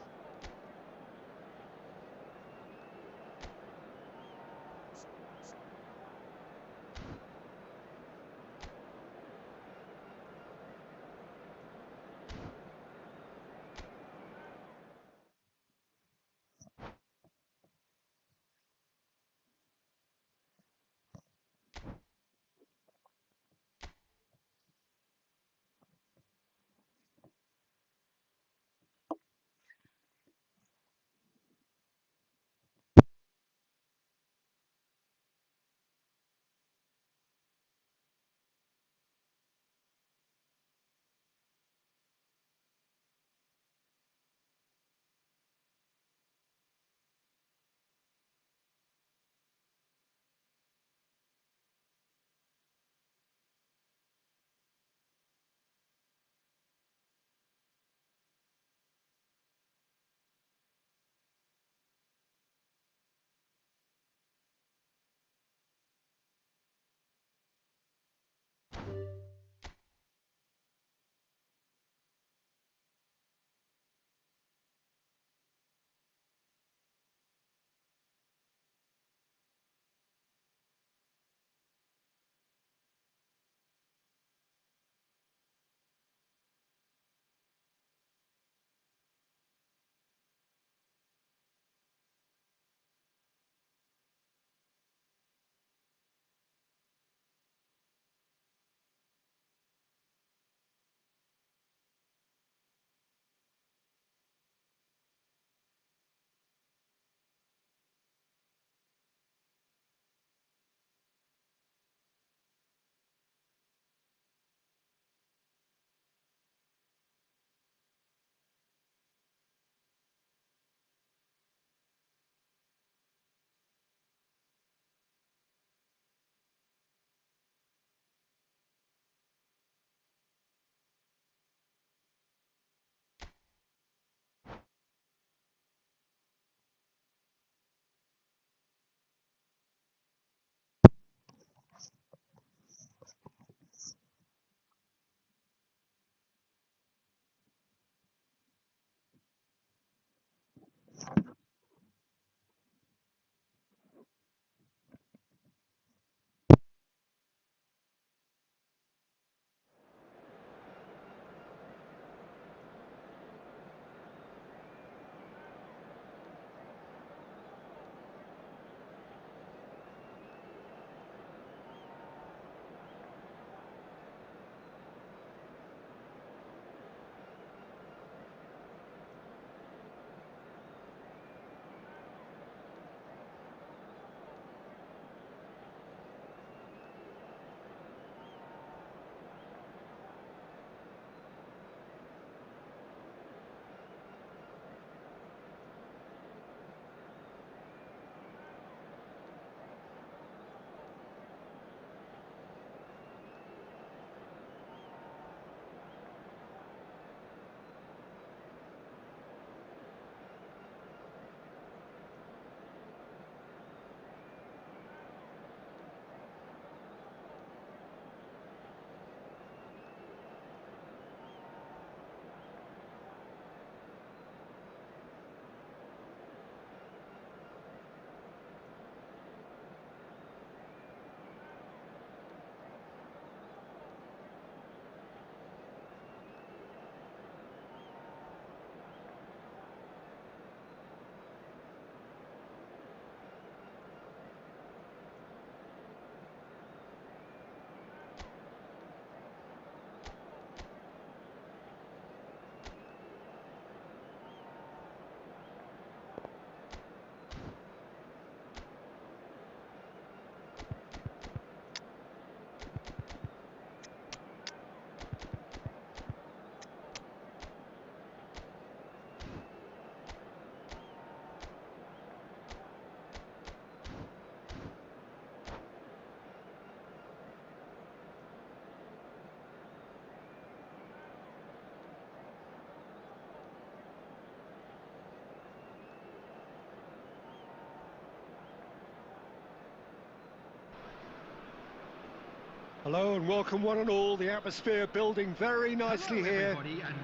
Speaker 1: Hello and welcome one and all. The atmosphere building very nicely here.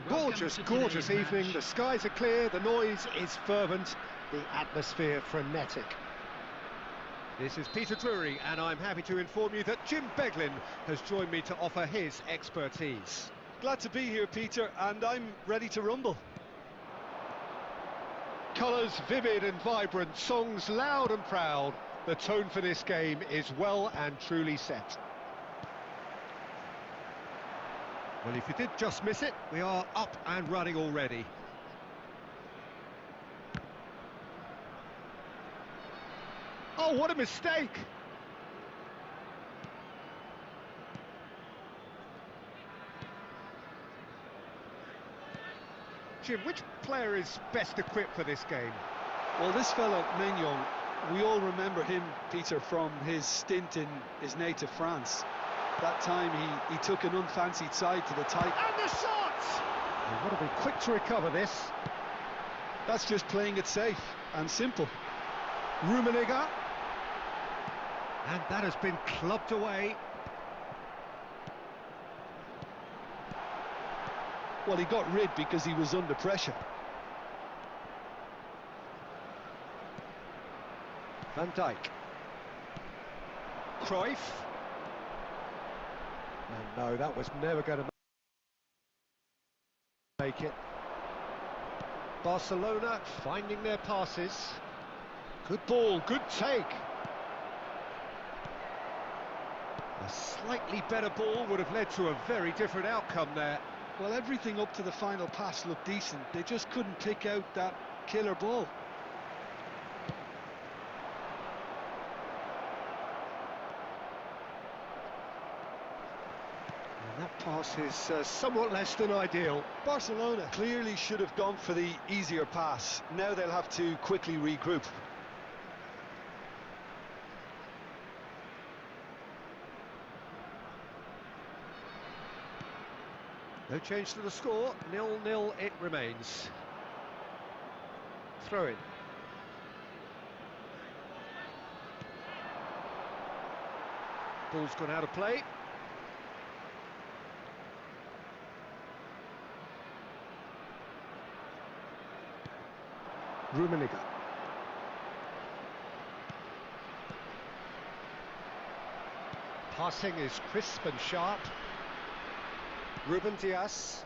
Speaker 1: Gorgeous, gorgeous evening. The skies are clear, the noise is fervent, the atmosphere frenetic. This is Peter Drury and I'm happy to inform you that Jim Beglin has joined me to offer his expertise.
Speaker 3: Glad to be here, Peter, and I'm ready to rumble.
Speaker 1: Colours vivid and vibrant, songs loud and proud. The tone for this game is well and truly set. Well, if you did just miss it, we are up and running already. Oh, what a mistake! Jim, which player is best equipped for this game?
Speaker 3: Well, this fella, Mignon, we all remember him, Peter, from his stint in his native France. That time he took an unfancied side to the title.
Speaker 1: And the shot! You've got to be quick to recover this.
Speaker 3: That's just playing it safe and simple.
Speaker 1: Rummenigge. And that has been clubbed away.
Speaker 3: Well, he got rid because he was under pressure.
Speaker 1: Van Dijk. Cruyff. And no, that was never going to make it. Barcelona finding their passes. Good ball, good take. A slightly better ball would have led to a very different outcome there.
Speaker 3: Well, everything up to the final pass looked decent. They just couldn't pick out that killer ball.
Speaker 1: And that pass is somewhat less than ideal.
Speaker 3: Barcelona clearly should have gone for the easier pass. Now they'll have to quickly regroup.
Speaker 1: No change to the score, 0-0 it remains. Throw in. Ball's gone out of play. Rummenigge. Passing is crisp and sharp. Ruben Dias.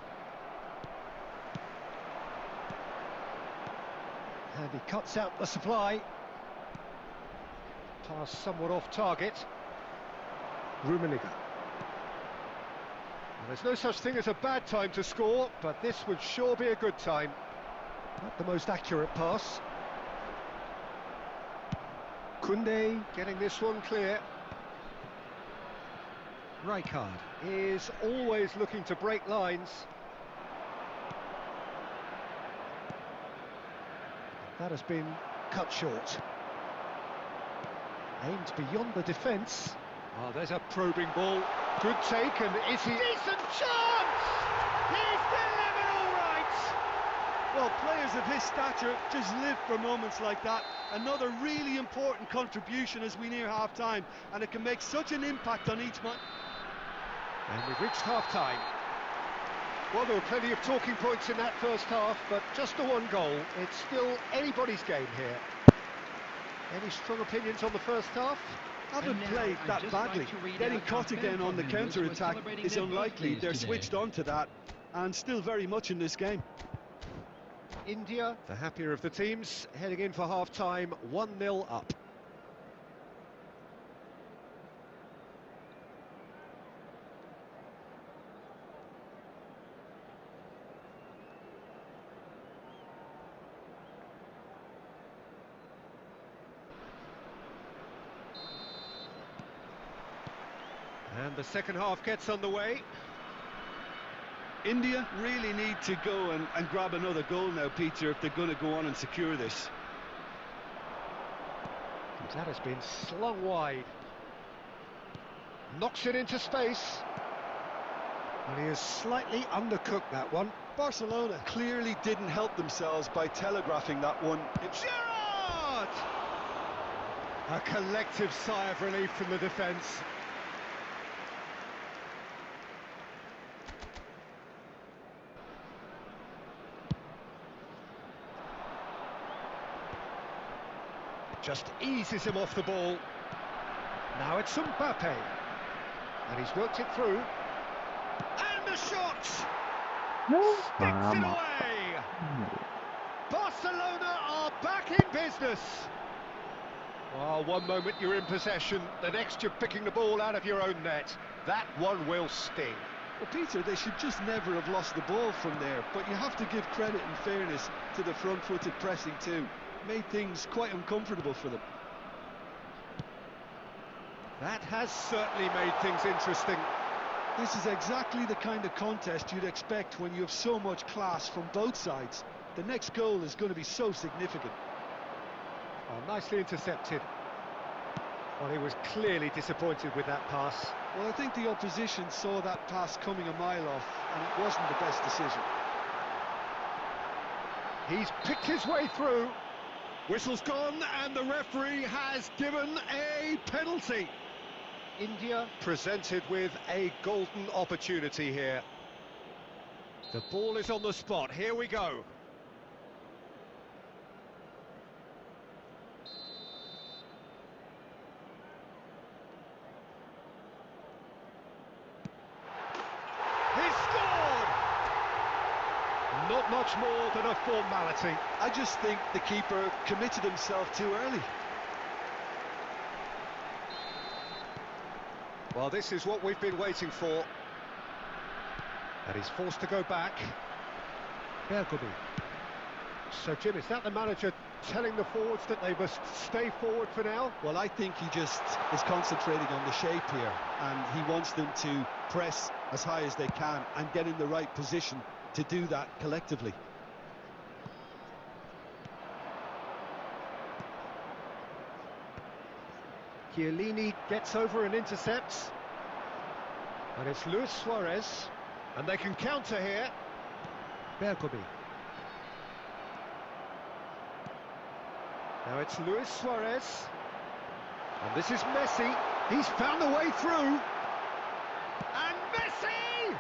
Speaker 1: And he cuts out the supply. Pass somewhat off target. Rummenigge. Well, there's no such thing as a bad time to score, but this would sure be a good time. Not the most accurate pass. Koundé getting this one clear. Rijkaard is always looking to break lines. That has been cut short. Aimed beyond the defence. Oh, there's a probing ball. Good take, and is he... Decent chance! He's delivered all right!
Speaker 3: Well, players of his stature just live for moments like that. Another really important contribution as we near half-time, and it can make such an impact on each man.
Speaker 1: And we've reached half-time. Well, there were plenty of talking points in that first half, but just the one goal. It's still anybody's game here. Any strong opinions on the first half?
Speaker 3: Haven't played that badly. Getting caught again on the counter-attack is unlikely. They're switched on to that, and still very much in this game.
Speaker 1: India, the happier of the teams, heading in for half-time, 1-0 up. And the second half gets underway.
Speaker 3: India really need to go and grab another goal now, Peter, if they're going to go on and secure this.
Speaker 1: That has been slung wide. Knocks it into space. And he has slightly undercooked that one.
Speaker 3: Barcelona clearly didn't help themselves by telegraphing that one.
Speaker 1: Gerrard! A collective sigh of relief from the defence. Just eases him off the ball. Now it's Mbappe. And he's worked it through. And the shot! Sticks it away! Barcelona are back in business. Well, one moment you're in possession, the next you're picking the ball out of your own net. That one will sting.
Speaker 3: Well, Peter, they should just never have lost the ball from there, but you have to give credit and fairness to the front-footed pressing too. Made things quite uncomfortable for them.
Speaker 1: That has certainly made things interesting.
Speaker 3: This is exactly the kind of contest you'd expect when you have so much class from both sides. The next goal is going to be so significant.
Speaker 1: Oh, nicely intercepted. Well, he was clearly disappointed with that pass.
Speaker 3: Well, I think the opposition saw that pass coming a mile off, and it wasn't the best decision.
Speaker 1: He's picked his way through. Whistle's gone, and the referee has given a penalty. India presented with a golden opportunity here. The ball is on the spot. Here we go. He's scored! Not much more than a formality.
Speaker 3: I just think the keeper committed himself too early.
Speaker 1: Well, this is what we've been waiting for. And he's forced to go back. Bergomi. So, Jim, is that the manager telling the forwards that they must stay forward for now?
Speaker 3: Well, I think he just is concentrating on the shape here, and he wants them to press as high as they can and get in the right position to do that collectively.
Speaker 1: Chiellini gets over and intercepts. And it's Luis Suarez. And they can counter here. Bergomi. Now it's Luis Suarez. And this is Messi. He's found a way through. And Messi!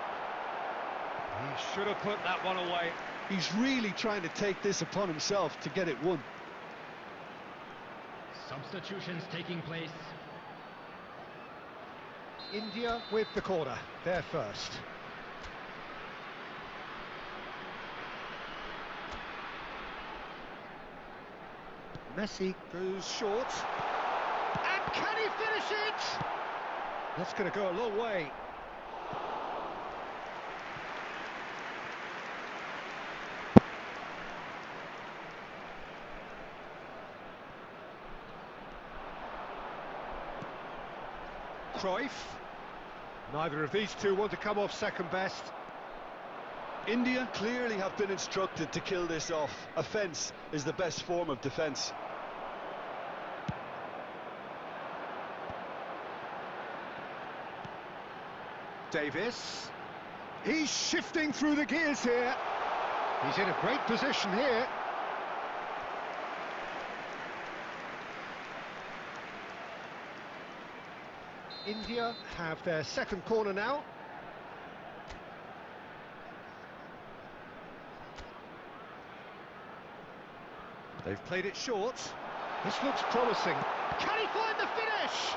Speaker 1: He should have put that one away.
Speaker 3: He's really trying to take this upon himself to get it won.
Speaker 2: Substitutions taking place.
Speaker 1: India with the corner. They're first. Messi goes short. And can he finish it? That's going to go a long way. Cruyff. Neither of these two want to come off second best.
Speaker 3: India clearly have been instructed to kill this off. Offence is the best form of defence.
Speaker 1: Davis. He's shifting through the gears here. He's in a great position here. India have their second corner now. They've played it short. This looks promising. Can he find the finish?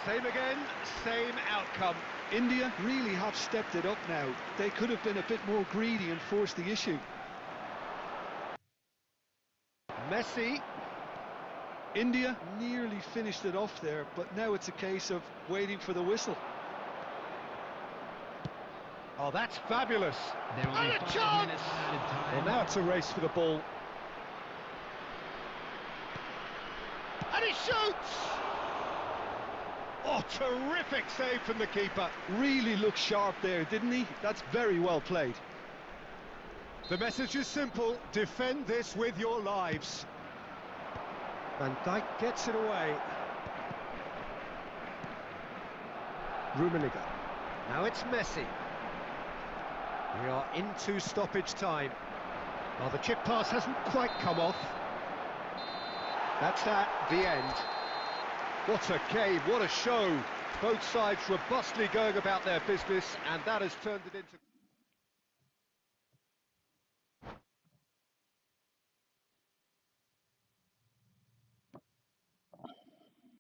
Speaker 1: Same again, same outcome.
Speaker 3: India really have stepped it up now. They could have been a bit more greedy and forced the issue.
Speaker 1: Messi.
Speaker 3: India nearly finished it off there, but now it's a case of waiting for the whistle.
Speaker 1: Oh, that's fabulous.
Speaker 2: There will
Speaker 1: And
Speaker 2: be
Speaker 1: a
Speaker 2: 5
Speaker 1: chance!
Speaker 2: minutes added time.
Speaker 1: Well, now it's a race for the ball. And he shoots! Oh, terrific save from the keeper.
Speaker 3: Really looked sharp there, didn't he? That's very well played.
Speaker 1: The message is simple: defend this with your lives. Van Dijk gets it away. Rummenigge. Now it's Messi. We are into stoppage time. Well, the chip pass hasn't quite come off. That's that, the end. What a game, what a show. Both sides robustly going about their business, and that has turned it into...